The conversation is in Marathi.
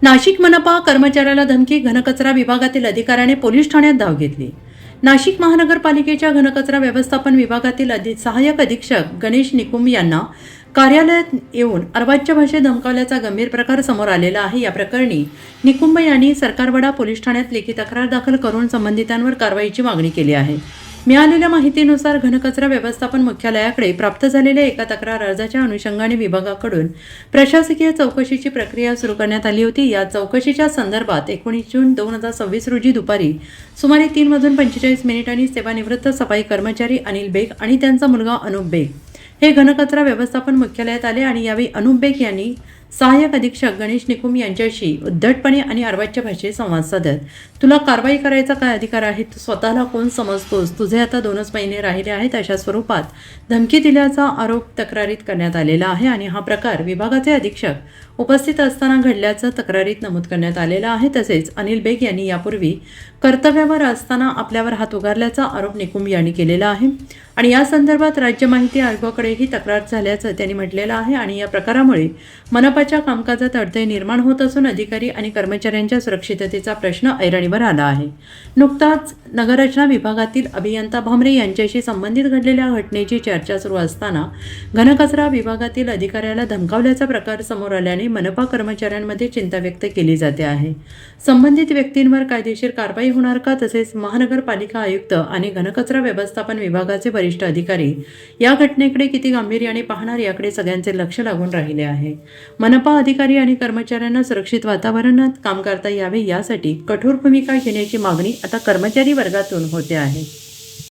नाशिक मनपा कर्मचाऱ्याला धमकी, घनकचरा विभागातील अधिकाऱ्याने पोलीस ठाण्यात धाव घेतली. नाशिक महानगरपालिकेच्या घनकचरा व्यवस्थापन विभागातील सहाय्यक अधीक्षक गणेश निकुम यांना कार्यालयात येऊन अर्वाच्य भाषेत धमकावल्याचा गंभीर प्रकार समोर आलेला आहे. या प्रकरणी निकुंब यांनी सरकारवाडा पोलीस ठाण्यात लेखी तक्रार दाखल करून संबंधितांवर कारवाईची मागणी केली आहे. मिळालेल्या माहितीनुसार घनकचरा व्यवस्थापन मुख्यालयाकडे प्राप्त झालेल्या एका तक्रार अर्जाच्या अनुषंगाने विभागाकडून प्रशासकीय चौकशीची प्रक्रिया सुरू करण्यात आली होती. या चौकशीच्या संदर्भात 19 जून 2026 रोजी दुपारी सुमारे 3:45 सेवानिवृत्त सफाई कर्मचारी अनिल बेग आणि त्यांचा मुलगा अनुप बेग हे घनकचरा व्यवस्थापन मुख्यालयात आले आणि यावेळी अनुप बेग यांनी सहाय्यक अधीक्षक गणेश निकुम यांच्याशी उद्धटपणे आणि अर्वाच्य भाषेत संवाद साधत, तुला कारवाई करायचा काय अधिकार आहे, तू स्वतःला कोण समजतोस, तुझे आता 2च महिने राहिले आहेत, अशा स्वरूपात धमकी दिल्याचा आरोप तक्रारीत करण्यात आलेला आहे. आणि हा प्रकार विभागाचे अधीक्षक उपस्थित असताना घडल्याचं तक्रारीत नमूद करण्यात आलेलं आहे. तसेच अनिल बेग यांनी यापूर्वी कर्तव्यावर असताना आपल्यावर हात उगारल्याचा आरोप निकुम यांनी केलेला आहे आणि या संदर्भात राज्य माहिती आयोगाकडेही तक्रार झाल्याचं त्यांनी म्हटलेलं आहे. आणि या प्रकारामुळे मनपाच्या कामकाजात अडथळे निर्माण होत असून अधिकारी आणि कर्मचाऱ्यांच्या सुरक्षिततेचा प्रश्न ऐरणीवर आला आहे. नुकताच नगररचना विभागातील अभियंता भामरे यांच्याशी संबंधित घडलेल्या घटनेची चर्चा सुरू असताना घनकचरा विभागातील अधिकाऱ्याला धमकावल्याचा प्रकार समोर आल्याने मनपा कर्मचाऱ्यांमध्ये चिंता व्यक्त केली जाते आहे. संबंधित व्यक्तींवर कायदेशीर कारवाई होणार का, तसेच महानगरपालिका आयुक्त आणि घनकचरा व्यवस्थापन विभागाचे वरिष्ठ अधिकारी या घटनेकडे किती गांभीर्याने पाहणार याकडे सगळ्यांचे लक्ष लागून राहिले आहे. मनपा अधिकारी आणि कर्मचाऱ्यांना सुरक्षित वातावरणात काम करता यावे यासाठी कठोर भूमिका घेण्याची मागणी आता कर्मचारी वर्गातून होते आहे.